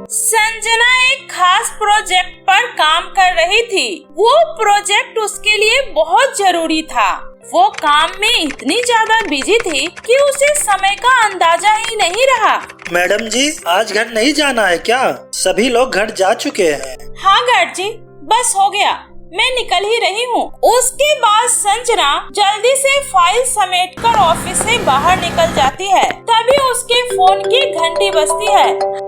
संजना एक खास प्रोजेक्ट पर काम कर रही थी। वो प्रोजेक्ट उसके लिए बहुत जरूरी था। वो काम में इतनी ज्यादा बिजी थी कि उसे समय का अंदाजा ही नहीं रहा। मैडम जी, आज घर नहीं जाना है क्या? सभी लोग घर जा चुके हैं। हाँ गार्ड जी, बस हो गया, मैं निकल ही रही हूँ। उसके बाद संजना जल्दी से फाइल समेटकर ऑफिस से बाहर निकल जाती है। तभी उसके फोन की घंटी बजती है।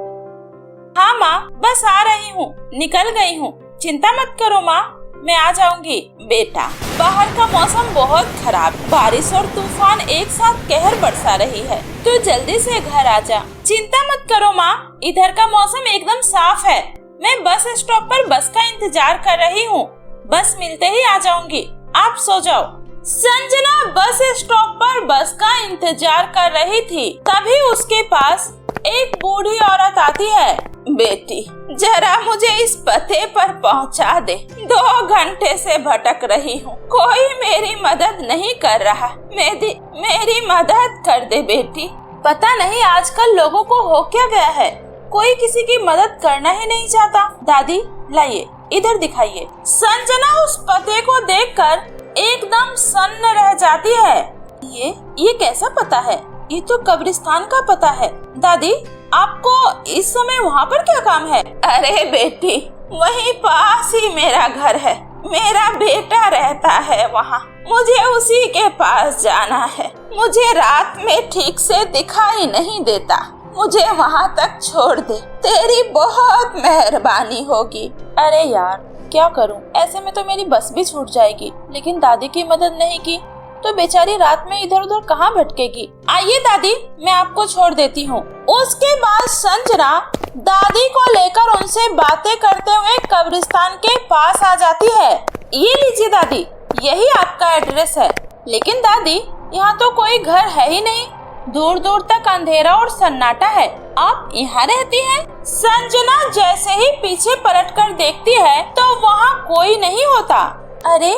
हाँ माँ, बस आ रही हूँ, निकल गई हूँ, चिंता मत करो माँ, मैं आ जाऊंगी। बेटा, बाहर का मौसम बहुत खराब, बारिश और तूफान एक साथ कहर बरसा रही है, तो जल्दी से घर आ जा। चिंता मत करो माँ, इधर का मौसम एकदम साफ है। मैं बस स्टॉप पर बस का इंतजार कर रही हूँ, बस मिलते ही आ जाऊंगी, आप सो जाओ। संजना बस स्टॉप पर बस का इंतजार कर रही थी। तभी उसके पास एक बूढ़ी औरत आती है। बेटी, जरा मुझे इस पते पर पहुंचा दे, 2 घंटे से भटक रही हूँ, कोई मेरी मदद नहीं कर रहा, मेरी मदद कर दे बेटी। पता नहीं आजकल लोगों को हो क्या गया है, कोई किसी की मदद करना ही नहीं चाहता। दादी, लाइए, इधर दिखाइए। संजना उस पते को देखकर एकदम सन्न रह जाती है। ये कैसा पता है? ये तो कब्रिस्तान का पता है। दादी, आपको इस समय वहाँ पर क्या काम है? अरे बेटी, वहीं पास ही मेरा घर है, मेरा बेटा रहता है वहाँ, मुझे उसी के पास जाना है। मुझे रात में ठीक से दिखाई नहीं देता, मुझे वहाँ तक छोड़ दे, तेरी बहुत मेहरबानी होगी। अरे यार, क्या करूँ, ऐसे में तो मेरी बस भी छूट जाएगी। लेकिन दादी की मदद नहीं की तो बेचारी रात में इधर उधर कहाँ भटकेगी। आइए दादी, मैं आपको छोड़ देती हूँ। उसके बाद संजना दादी को लेकर उनसे बातें करते हुए कब्रिस्तान के पास आ जाती है। ये लीजिए दादी, यही आपका एड्रेस है। लेकिन दादी, यहाँ तो कोई घर है ही नहीं, दूर दूर तक अंधेरा और सन्नाटा है, आप यहाँ रहती हैं? संजना जैसे ही पीछे पलटकर देखती है तो वहाँ कोई नहीं होता। अरे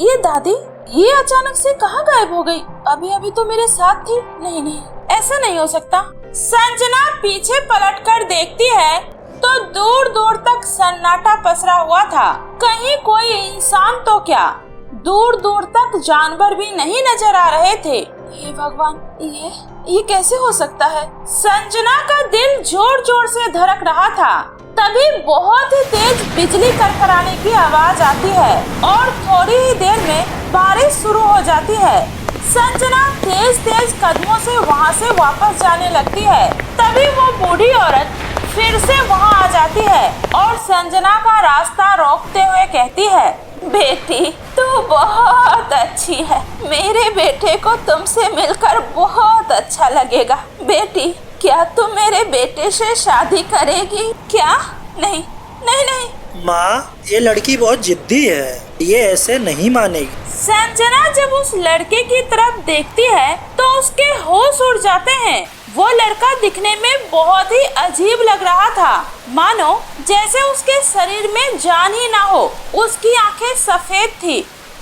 ये दादी, ये अचानक से कहाँ गायब हो गई? अभी तो मेरे साथ थी। नहीं, ऐसा नहीं हो सकता। संजना पीछे पलटकर देखती है तो दूर दूर तक सन्नाटा पसरा हुआ था, कहीं कोई इंसान तो क्या, दूर दूर तक जानवर भी नहीं नजर आ रहे थे। हे भगवान, ये कैसे हो सकता है? संजना का दिल जोर जोर से धड़क रहा था। तभी बहुत ही तेज बिजली कड़कड़ाने की आवाज आती है और थोड़ी ही देर में बारिश शुरू हो जाती है। संजना तेज तेज कदमों से वहाँ से वापस जाने लगती है। तभी वो बूढ़ी औरत फिर से वहाँ आ जाती है और संजना का रास्ता रोकते हुए कहती है, बेटी, तू बहुत अच्छी है, मेरे बेटे को तुमसे मिलकर बहुत अच्छा लगेगा। बेटी, क्या तुम मेरे बेटे से शादी करेगी? क्या? नहीं। माँ, ये लड़की बहुत जिद्दी है, ये ऐसे नहीं मानेगी। संजना जब उस लड़के की तरफ देखती है तो उसके होश उड़ जाते हैं। वो लड़का दिखने में बहुत ही अजीब लग रहा था, मानो जैसे उसके शरीर में जान ही ना हो। उसकी आंखें सफेद थी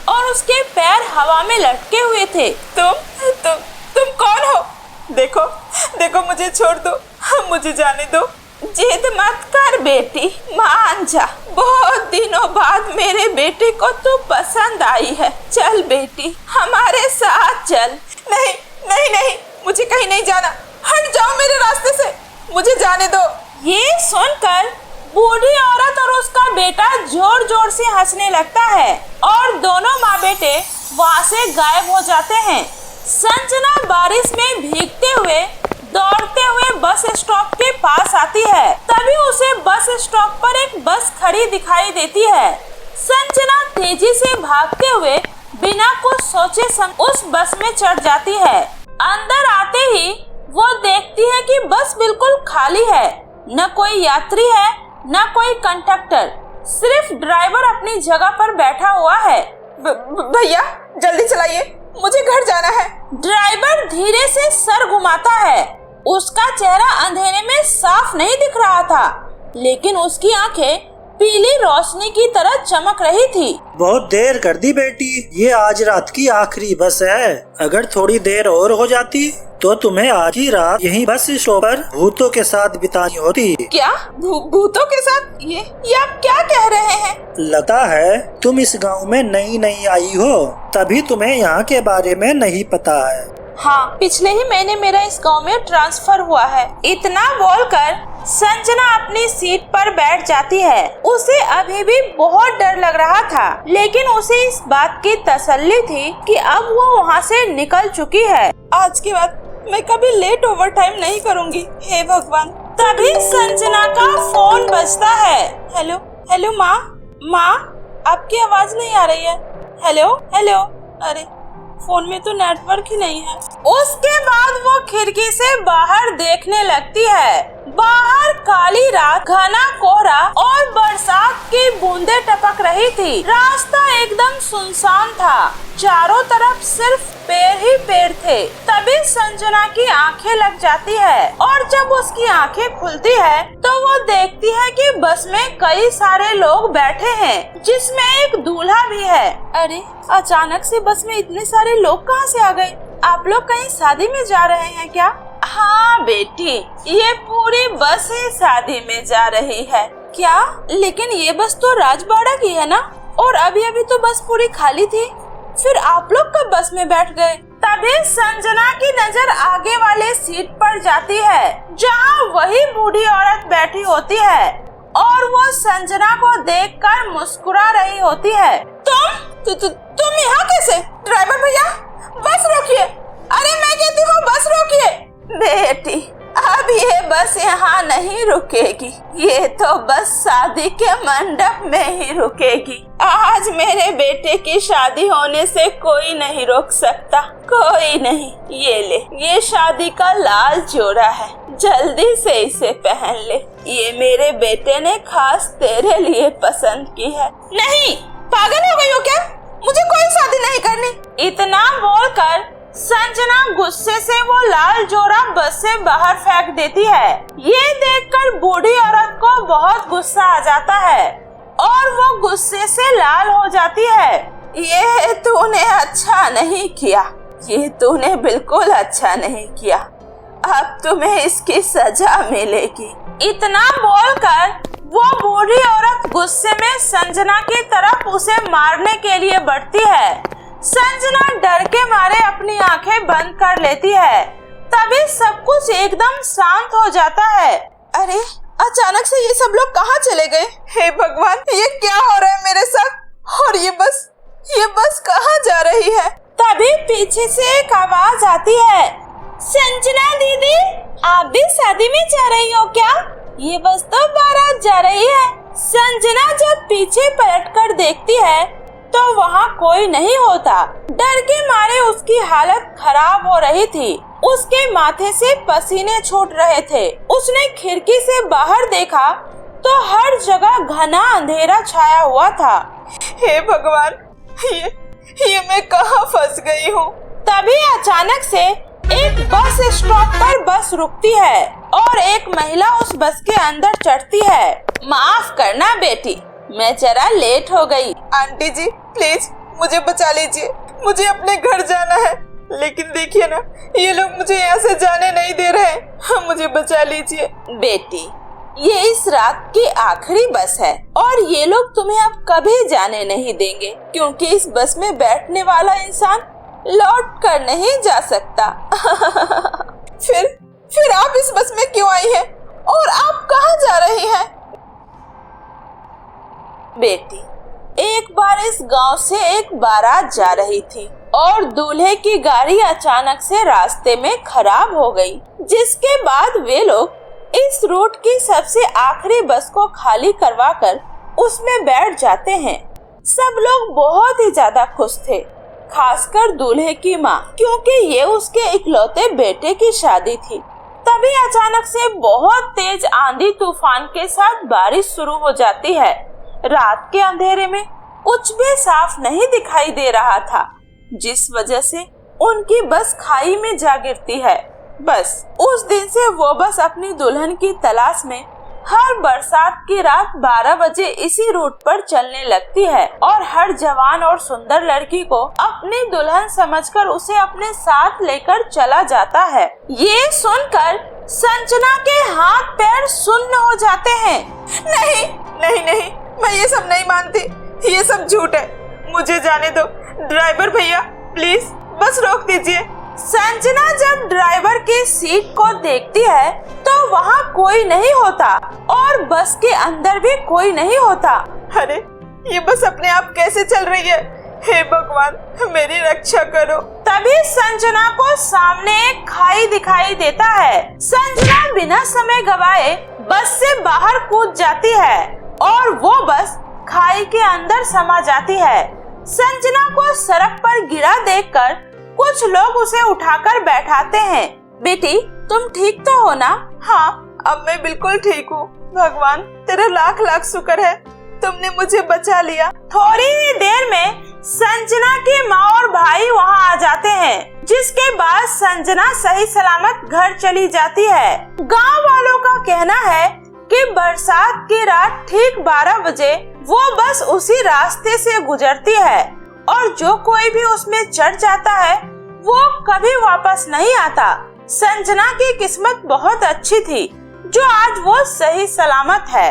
और उसके पैर हवा में लटके हुए थे। तुम कौन हो? देखो मुझे छोड़ दो, मुझे जाने दो। जिद मत कर बेटी, मान जा, बहुत दिनों बाद मेरे बेटे को तू पसंद आई है। चल बेटी, हमारे साथ चल। नहीं, मुझे कहीं नहीं जाना, हट जाओ मेरे रास्ते से, मुझे जाने दो। ये सुनकर बूढ़ी औरत और उसका बेटा जोर जोर से हंसने लगता है और दोनों माँ बेटे वहाँ से गायब हो जाते हैं। संजना बारिश में भीगते हुए दौड़ते हुए बस स्टॉप के पास आती है। तभी उसे बस स्टॉप पर एक बस खड़ी दिखाई देती है। संजना तेजी से भागते हुए बिना कुछ सोचे उस बस में चढ़ जाती है। अंदर आते ही वो देखती है कि बस बिल्कुल खाली है, न कोई यात्री है न कोई कंडक्टर, सिर्फ ड्राइवर अपनी जगह पर बैठा हुआ है। भैया, जल्दी चलाइए, मुझे घर जाना है। ड्राइवर धीरे से सर घुमाता है। उसका चेहरा अंधेरे में साफ नहीं दिख रहा था, लेकिन उसकी आंखें पीली रोशनी की तरह चमक रही थी। बहुत देर कर दी बेटी, ये आज रात की आखिरी बस है। अगर थोड़ी देर और हो जाती तो तुम्हें आज ही रात यहीं बस स्टॉप पर भूतों के साथ बितानी होती। क्या भूतों के साथ? ये आप क्या कह रहे हैं? लगता है तुम इस गांव में नई आई हो, तभी तुम्हें यहाँ के बारे में नहीं पता है। हाँ, पिछले ही महीने मेरा इस गांव में ट्रांसफर हुआ है। इतना बोलकर संजना अपनी सीट पर बैठ जाती है। उसे अभी भी बहुत डर लग रहा था, लेकिन उसे इस बात की तसल्ली थी कि अब वो वहाँ से निकल चुकी है। आज के बाद मैं कभी लेट ओवर टाइम नहीं करूँगी, हे भगवान। तभी संजना का फोन बजता है। हेलो माँ, आपकी आवाज नहीं आ रही है। हेलो, अरे फोन में तो नेटवर्क ही नहीं है। उसके बाद वो खिड़की से बाहर देखने लगती है। बाहर काली रात, घना कोहरा और बरसात की बूंदें टपक रही थी। रास्ता एकदम सुनसान था, चारों तरफ सिर्फ पेड़ ही पेड़ थे। तभी संजना की आंखें लग जाती है और जब उसकी आंखें खुलती है तो वो देखती है कि बस में कई सारे लोग बैठे हैं, जिसमें एक दूल्हा भी है। अरे अचानक से बस में इतने सारे लोग कहाँ से आ गए? आप लोग कहीं शादी में जा रहे हैं क्या? हाँ बेटी, ये पूरी बस ही शादी में जा रही है। क्या? लेकिन ये बस तो राजबाड़ा की है ना, और अभी तो बस पूरी खाली थी। फिर आप लोग कब बस में बैठ गए? तभी संजना की नजर आगे वाले सीट पर जाती है, जहाँ वही बूढ़ी औरत बैठी होती है और वो संजना को देखकर मुस्कुरा रही होती है। तुम यहाँ कैसे? ड्राइवर भैया, बस रोकिए। अरे मैं कहती हूँ बस रोकिए। बेटी, अब ये बस यहाँ नहीं रुकेगी, ये तो बस शादी के मंडप में ही रुकेगी। आज मेरे बेटे की शादी होने से कोई नहीं रोक सकता, कोई नहीं। ये ले, ये शादी का लाल जोड़ा है, जल्दी से इसे पहन ले। ये मेरे बेटे ने खास तेरे लिए पसंद की है। नहीं, पागल हो गई हो क्या? मुझे कोई शादी नहीं करनी। इतना बोलकर संजना गुस्से से वो लाल जोड़ा बस से बाहर फेंक देती है। ये देखकर बूढ़ी औरत को बहुत गुस्सा आ जाता है और वो गुस्से से लाल हो जाती है। ये तूने अच्छा नहीं किया, ये तूने बिल्कुल अच्छा नहीं किया। अब तुम्हें इसकी सजा मिलेगी। इतना बोलकर वो बूढ़ी औरत गुस्से में संजना की तरफ उसे मारने के लिए बढ़ती है। संजना डर के मारे अपनी आंखें बंद कर लेती है। तभी सब कुछ एकदम शांत हो जाता है। अरे अचानक से ये सब लोग कहाँ चले गए? हे भगवान, ये क्या हो रहा है मेरे साथ? और ये बस कहाँ जा रही है? तभी पीछे से एक आवाज आती है। संजना दीदी, आप भी शादी में जा रही हो क्या? ये बस तो बारात जा रही है। संजना जब पीछे पलटकर देखती है तो वहाँ कोई नहीं होता। डर के मारे उसकी हालत खराब हो रही थी। उसके माथे से पसीने छूट रहे थे। उसने खिड़की से बाहर देखा तो हर जगह घना अंधेरा छाया हुआ था। हे भगवान, ये मैं कहाँ फंस गई हूँ? तभी अचानक से एक बस स्टॉप पर बस रुकती है और एक महिला उस बस के अंदर चढ़ती है। माफ करना बेटी, मैं जरा लेट हो गई। आंटी जी, प्लीज मुझे बचा लीजिए, मुझे अपने घर जाना है। लेकिन देखिए ना, ये लोग मुझे यहाँ से जाने नहीं दे रहे। मुझे बचा लीजिए। बेटी, ये इस रात की आखिरी बस है और ये लोग तुम्हें अब कभी जाने नहीं देंगे, क्योंकि इस बस में बैठने वाला इंसान लौट कर नहीं जा सकता। फिर आप इस बस में क्यों आई हैं? और आप कहाँ जा रही हैं? बेटी, एक बार इस गांव से एक बारात जा रही थी और दूल्हे की गाड़ी अचानक से रास्ते में खराब हो गई, जिसके बाद वे लोग इस रूट की सबसे आखिरी बस को खाली करवाकर उसमें बैठ जाते हैं। सब लोग बहुत ही ज्यादा खुश थे, खासकर दूल्हे की माँ, क्योंकि ये उसके इकलौते बेटे की शादी थी। तभी अचानक से बहुत तेज आंधी तूफान के साथ बारिश शुरू हो जाती है। रात के अंधेरे में कुछ भी साफ नहीं दिखाई दे रहा था, जिस वजह से उनकी बस खाई में जा गिरती है। बस उस दिन से वो बस अपनी दुल्हन की तलाश में हर बरसात की रात 12 बजे इसी रूट पर चलने लगती है और हर जवान और सुंदर लड़की को अपनी दुल्हन समझकर उसे अपने साथ लेकर चला जाता है। ये सुनकर संजना के हाथ पैर सुन्न हो जाते हैं। नहीं नहीं नहीं, मैं ये सब नहीं मानती, ये सब झूठ है, मुझे जाने दो। ड्राइवर भैया प्लीज बस रोक दीजिए। संजना जब ड्राइवर की सीट को देखती है तो वहाँ कोई नहीं होता और बस के अंदर भी कोई नहीं होता। अरे ये बस अपने आप कैसे चल रही है? हे भगवान मेरी रक्षा करो। तभी संजना को सामने एक खाई दिखाई देता है। संजना बिना समय गवाए बस से बाहर कूद जाती है और वो बस खाई के अंदर समा जाती है। संजना को सड़क पर गिरा देखकर कुछ लोग उसे उठाकर बैठाते हैं। बेटी तुम ठीक तो हो ना? हाँ अब मैं बिल्कुल ठीक हूँ। भगवान तेरा लाख लाख शुक्र है, तुमने मुझे बचा लिया। थोड़ी ही देर में संजना की माँ और भाई वहाँ आ जाते हैं, जिसके बाद संजना सही सलामत घर चली जाती है। गांव वालों का कहना है कि बरसात की रात ठीक 12 बजे वो बस उसी रास्ते से गुजरती है और जो कोई भी उसमें चढ़ जाता है वो कभी वापस नहीं आता। संजना की किस्मत बहुत अच्छी थी जो आज वो सही सलामत है।